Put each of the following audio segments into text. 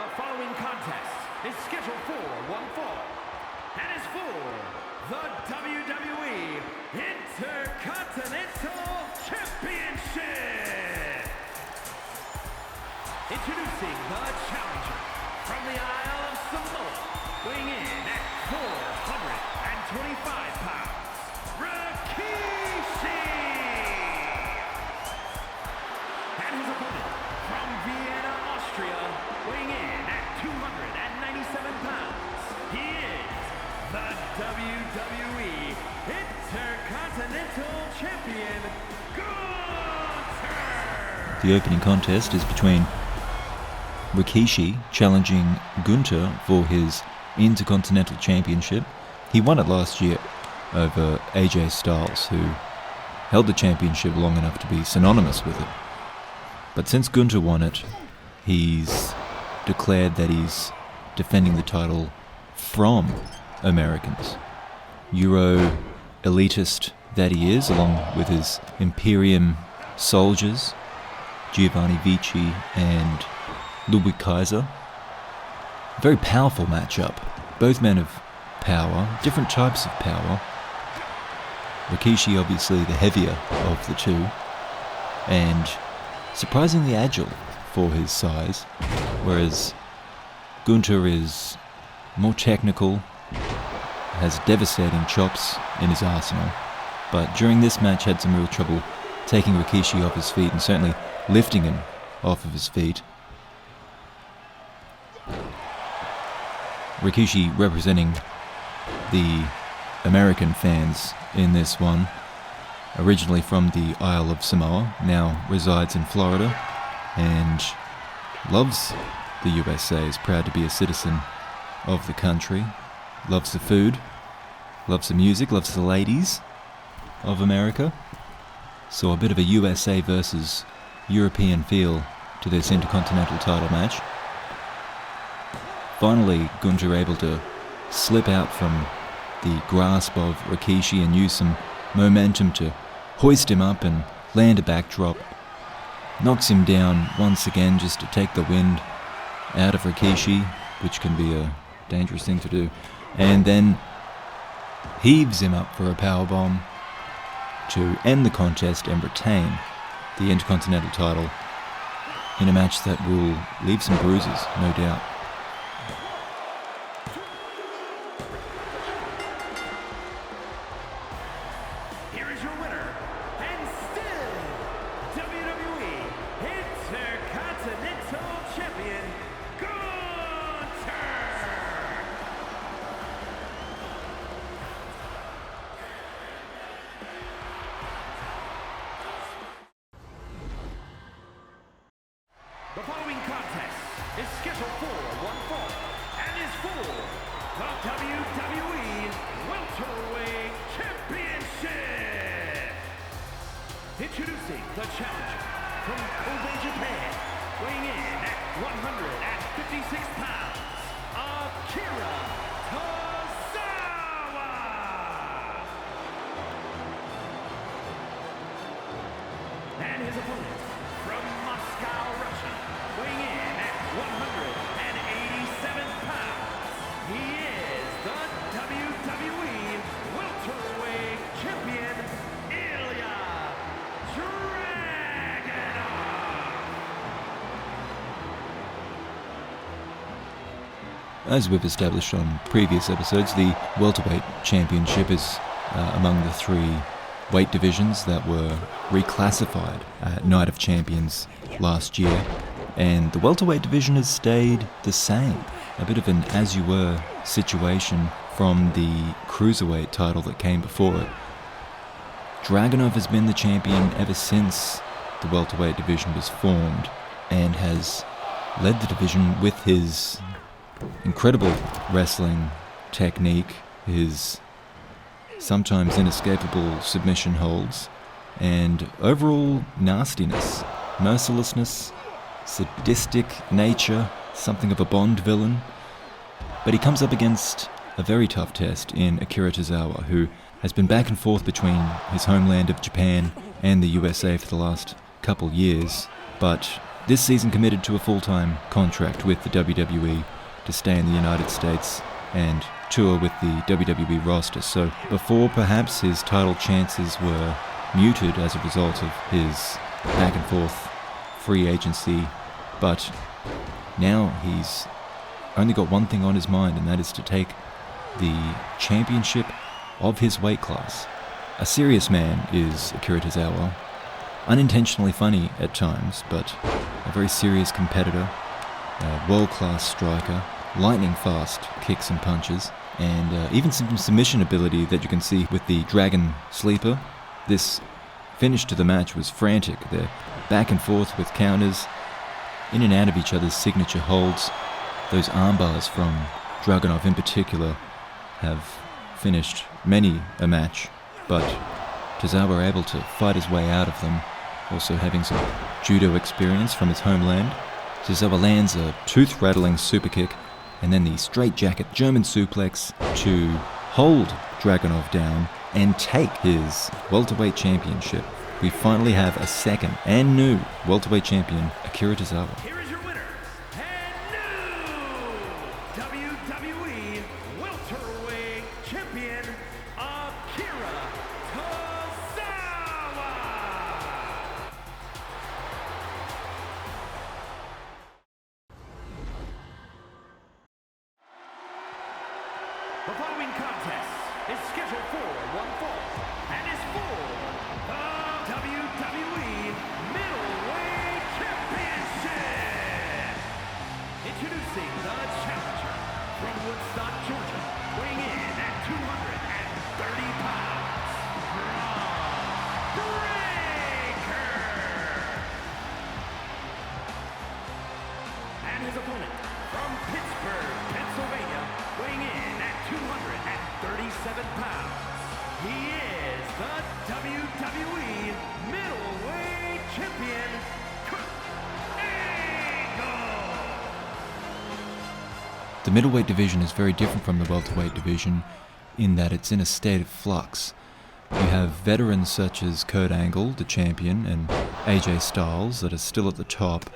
The following contest is scheduled for one fall and is for the WWE Intercontinental Championship. Introducing the challenger from the Isle of Samoa, weighing in at 425 pounds, Rikishi. And his opponent from Vienna, Austria, weighing in at 297 pounds, he is the WWE Intercontinental Champion, Gunther. The opening contest is between Rikishi challenging Gunther for his Intercontinental Championship. He won it last year over AJ Styles, who held the championship long enough to be synonymous with it. But since Gunther won it, he's declared that he's defending the title from Americans. Euro elitist that he is, along with his Imperium soldiers, Giovanni Vici and Ludwig Kaiser. Very powerful matchup. Both men of power, different types of power. Rikishi obviously the heavier of the two, and surprisingly agile for his size, whereas Gunther is more technical, has devastating chops in his arsenal, but during this match had some real trouble taking Rikishi off his feet and certainly lifting him off of his feet. Rikishi representing the American fans in this one, originally from the Isle of Samoa, now resides in Florida and loves the USA, is proud to be a citizen of the country, loves the food, loves the music, loves the ladies of America. So a bit of a USA versus European feel to this Intercontinental title match. Finally, Gunther able to slip out from the grasp of Rikishi and use some momentum to hoist him up and land a backdrop. Knocks him down once again just to take the wind out of Rikishi, which can be a dangerous thing to do, and then heaves him up for a powerbomb to end the contest and retain the Intercontinental title in a match that will leave some bruises, no doubt. Here is your winner, and still WWE Intercontinental Champion, Gunther. The following contest is scheduled for one fall and is for the WWE Welterweight Championship. Introducing the challenger from Hogan, Japan, weighing in at 156 pounds, Akira Tozawa. And his opponent from Moscow, Russia, weighing in at 187 pounds, he is the WWE Welterweight Champion, Ijla Dragunov. As we've established on previous episodes, the Welterweight Championship is among the three weight divisions that were reclassified at Night of Champions last year, and the welterweight division has stayed the same. A bit of an as-you-were situation from the cruiserweight title that came before it. Dragunov has been the champion ever since the welterweight division was formed and has led the division with his incredible wrestling technique, his sometimes inescapable submission holds, and overall nastiness, mercilessness, sadistic nature, something of a Bond villain. But he comes up against a very tough test in Akira Tozawa, who has been back and forth between his homeland of Japan and the USA for the last couple years, but this season committed to a full-time contract with the WWE to stay in the United States and tour with the WWE roster. So before, perhaps his title chances were muted as a result of his back and forth free agency, but now he's only got one thing on his mind, and that is to take the championship of his weight class. A serious man is Akira Tozawa, unintentionally funny at times, but a very serious competitor, a world-class striker, lightning fast kicks and punches, and even some submission ability that you can see with the Dragon Sleeper. This finish to the match was frantic. They're back and forth with counters, in and out of each other's signature holds. Those armbars from Dragunov in particular have finished many a match, but Tozawa able to fight his way out of them, also having some judo experience from his homeland. Tozawa lands a tooth-rattling super kick, and then the straightjacket German suplex to hold Dragunov down and take his welterweight championship. We finally have a second and new welterweight champion, Akira Tozawa. Here is your winner, and new WWE Welterweight Champion, Akira Tozawa. The following contest is scheduled for one fall and is for the WWE Middleweight Championship. Introducing the challenger from Woodstock, Georgia, weighing in at 230 pounds, Bron Breakker. And his opponent from Pittsburgh, Pennsylvania, weighing in at 237 pounds. He is the WWE Middleweight Champion, Kurt Angle. The middleweight division is very different from the welterweight division in that it's in a state of flux. You have veterans such as Kurt Angle, the champion, and AJ Styles that are still at the top,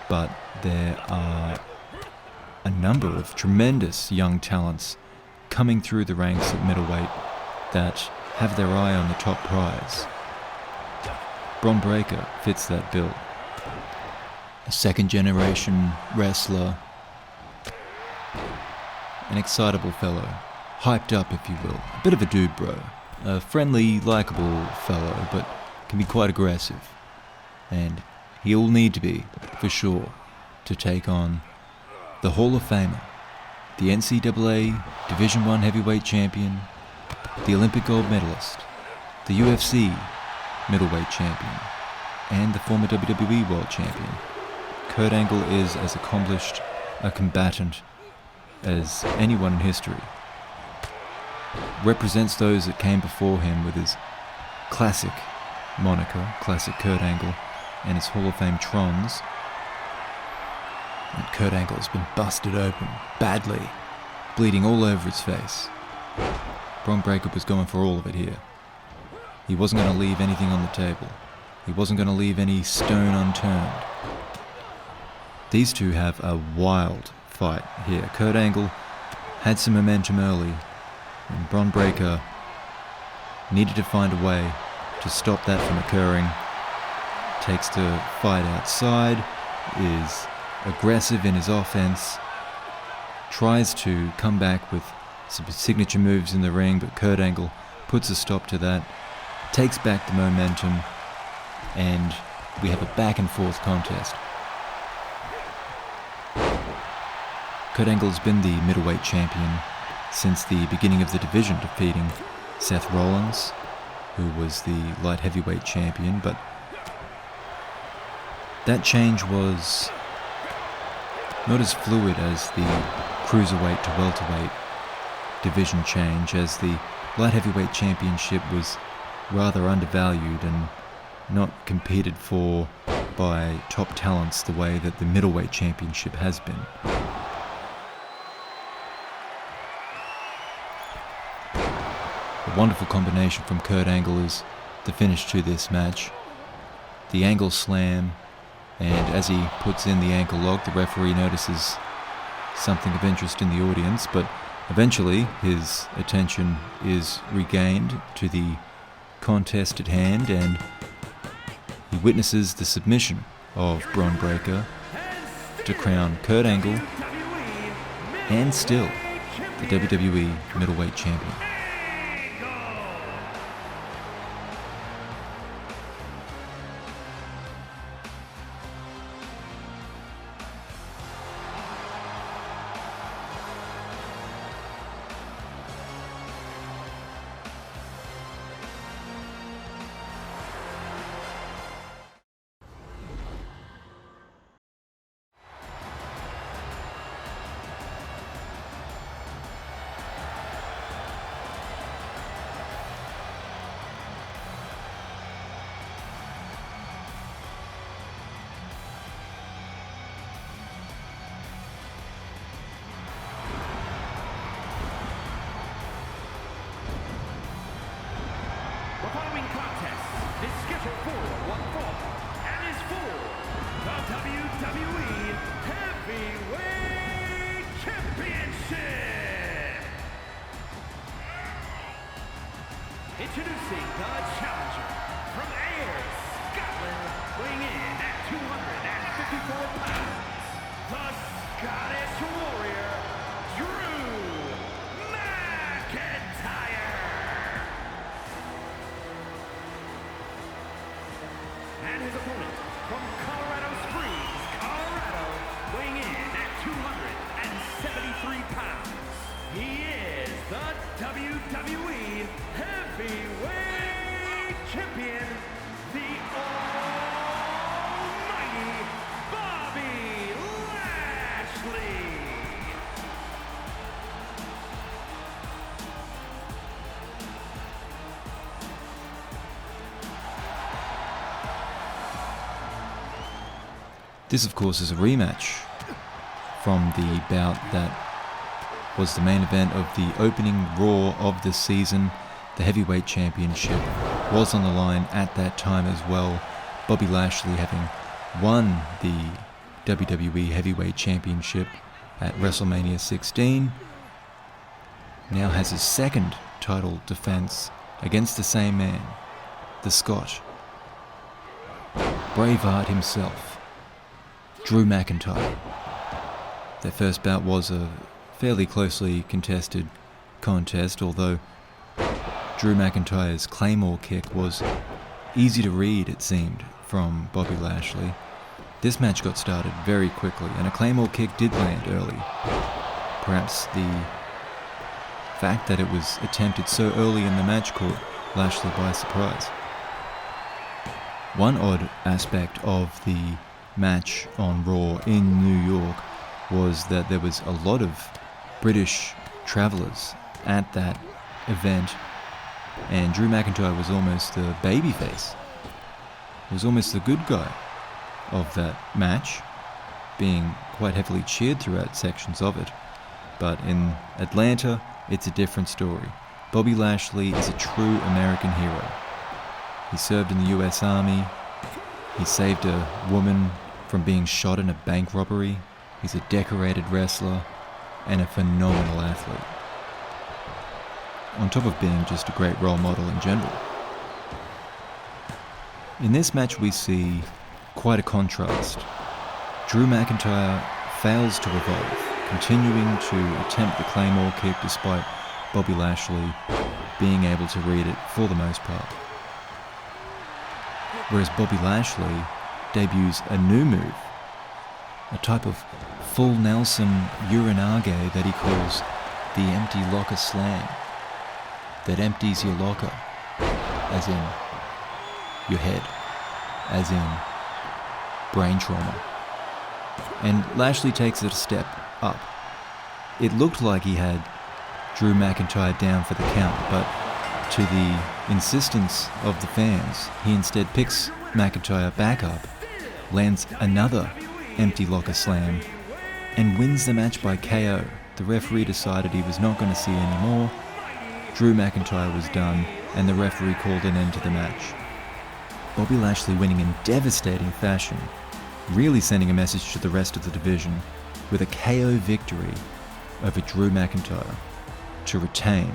but there are a number of tremendous young talents coming through the ranks at middleweight that have their eye on the top prize. Bron Breakker fits that bill. A second-generation wrestler, an excitable fellow, hyped up if you will, a bit of a dude bro, a friendly, likeable fellow, but can be quite aggressive. And he'll need to be, for sure, to take on the Hall of Famer, the NCAA Division I heavyweight champion, the Olympic gold medalist, the UFC middleweight champion, and the former WWE world champion. Kurt Angle is as accomplished a combatant as anyone in history. Represents those that came before him with his classic moniker, classic Kurt Angle, and his Hall of Fame trons. And Kurt Angle has been busted open, badly, bleeding all over his face. Bron Breakker was going for all of it here. He wasn't going to leave anything on the table. He wasn't going to leave any stone unturned. These two have a wild fight here. Kurt Angle had some momentum early, and Bron Breakker needed to find a way to stop that from occurring. Takes the fight outside, is aggressive in his offense, tries to come back with some signature moves in the ring, but Kurt Angle puts a stop to that, takes back the momentum, and we have a back and forth contest. Kurt Angle has been the middleweight champion since the beginning of the division, defeating Seth Rollins, who was the light heavyweight champion, but that change was not as fluid as the cruiserweight to welterweight division change, as the light heavyweight championship was rather undervalued and not competed for by top talents the way that the middleweight championship has been. A wonderful combination from Kurt Angle is the finish to this match. The Angle Slam, And as he puts in the ankle lock, the referee notices something of interest in the audience, but eventually his attention is regained to the contest at hand, and he witnesses the submission of Bron Breakker to crown Kurt Angle and still the WWE Middleweight Champion. The following contest is scheduled for one fall and is for the WWE Heavyweight Championship. Introducing the challenger from Ayr, Scotland, weighing in at 254 pounds, the Scottish Warrior, Drew McIntyre. And his opponent from Colorado Springs, Colorado, weighing in at 273 pounds. He is the WWE Heavyweight Champion, the almighty Bobby Lashley. This, of course, is a rematch from the bout that was the main event of the opening Raw of the season. The Heavyweight Championship was on the line at that time as well. Bobby Lashley, having won the WWE Heavyweight Championship at WrestleMania 16, now has his second title defense against the same man, the Scot, Braveheart himself, Drew McIntyre. Their first bout was a fairly closely contested contest, although Drew McIntyre's Claymore kick was easy to read, it seemed, from Bobby Lashley. This match got started very quickly, and a Claymore kick did land early. Perhaps the fact that it was attempted so early in the match caught Lashley by surprise. One odd aspect of the match on Raw in New York was that there was a lot of British travellers at that event, and Drew McIntyre was almost the babyface. He was almost the good guy of that match, being quite heavily cheered throughout sections of it. But in Atlanta, it's a different story. Bobby Lashley is a true American hero. He served in the US Army. He saved a woman from being shot in a bank robbery. He's a decorated wrestler and a phenomenal athlete, on top of being just a great role model in general. In this match we see quite a contrast. Drew McIntyre fails to evolve, continuing to attempt the Claymore kick despite Bobby Lashley being able to read it for the most part. Whereas Bobby Lashley debuts a new move, a type of full Nelson urinage that he calls the empty locker slam, that empties your locker, as in your head, as in brain trauma. And Lashley takes it a step up. It looked like he had Drew McIntyre down for the count, but to the insistence of the fans, he instead picks McIntyre back up, lands another empty locker slam, and wins the match by KO. The referee decided he was not going to see any more. Drew McIntyre was done, and the referee called an end to the match. Bobby Lashley winning in devastating fashion really sending a message to the rest of the division with a KO victory over Drew McIntyre to retain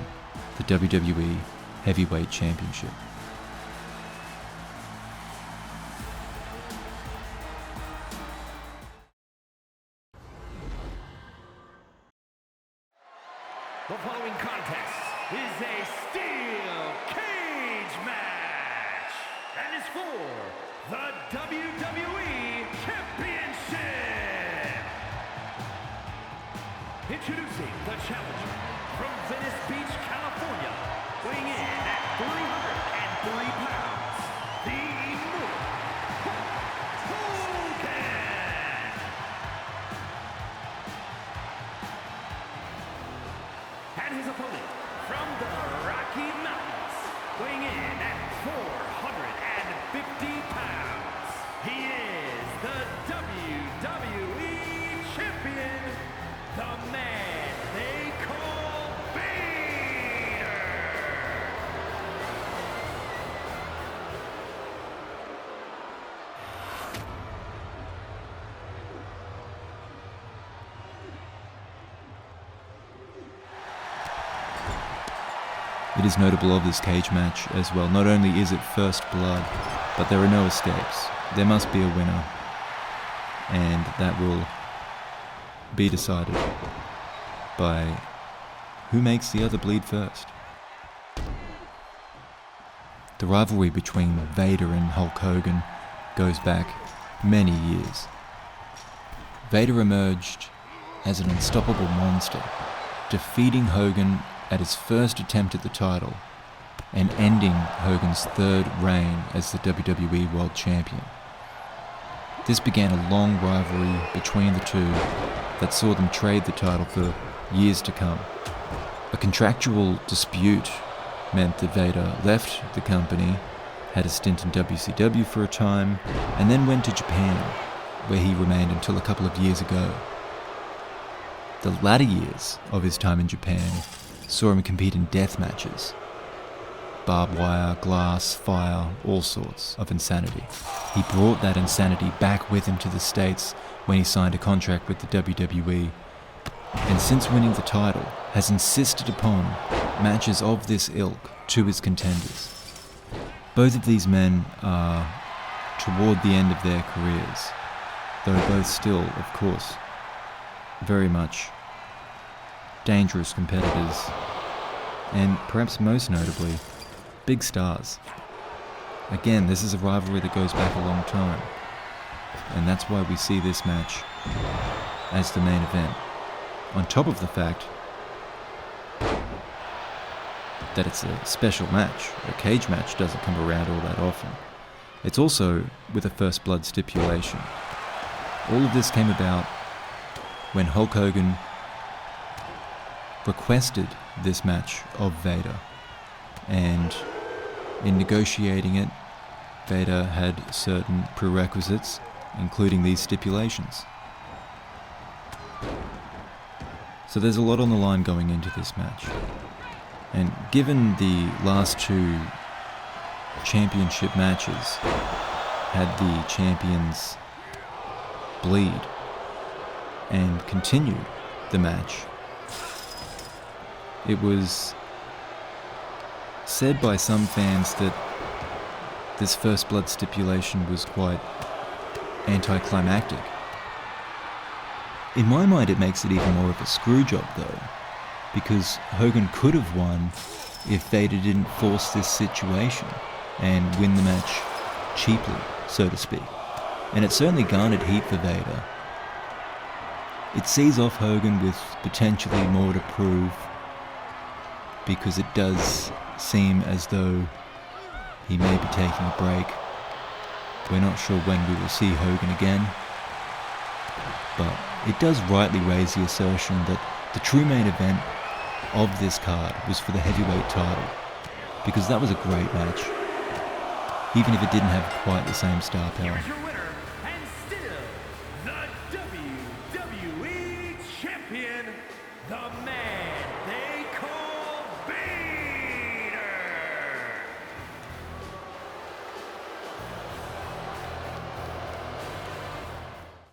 the WWE Heavyweight Championship. The following contest is a steel cage match and is for the WWE Championship. Introducing the challenger from Venice Beach, California, weighing in at 303 pounds, the Immortal Hogan. And his opponent from the Rocky Mountains, weighing in at 450 pounds, he is the WWE Champion, the man they call Vader. It is notable of this cage match as well. Not only is it first blood, but there are no escapes. There must be a winner, and that will be decided by who makes the other bleed first. The rivalry between Vader and Hulk Hogan goes back many years. Vader emerged as an unstoppable monster, defeating Hogan at his first attempt at the title and ending Hogan's third reign as the WWE World Champion. This began a long rivalry between the two that saw them trade the title for years to come. A contractual dispute meant that Vader left the company, had a stint in WCW for a time, and then went to Japan, where he remained until a couple of years ago. The latter years of his time in Japan saw him compete in death matches. Barbed wire, glass, fire, all sorts of insanity. He brought that insanity back with him to the States when he signed a contract with the WWE, and since winning the title, has insisted upon matches of this ilk to his contenders. Both of these men are toward the end of their careers, though both still, of course, very much dangerous competitors, and perhaps most notably, big stars. Again, this is a rivalry that goes back a long time, and that's why we see this match as the main event. On top of the fact that it's a special match, a cage match doesn't come around all that often. It's also with a first blood stipulation. All of this came about when Hulk Hogan requested this match of Vader, and in negotiating it, Vader had certain prerequisites, including these stipulations. So there's a lot on the line going into this match. And given the last two championship matches had the champions bleed and continue the match, it was said by some fans that this first blood stipulation was quite anticlimactic. In my mind, it makes it even more of a screw job though, because Hogan could have won if Vader didn't force this situation and win the match cheaply, so to speak. And it certainly garnered heat for Vader. It sees off Hogan with potentially more to prove, because it does seem as though he may be taking a break. We're not sure when we will see Hogan again, but it does rightly raise the assertion that the true main event of this card was for the heavyweight title, because that was a great match, even if it didn't have quite the same star power.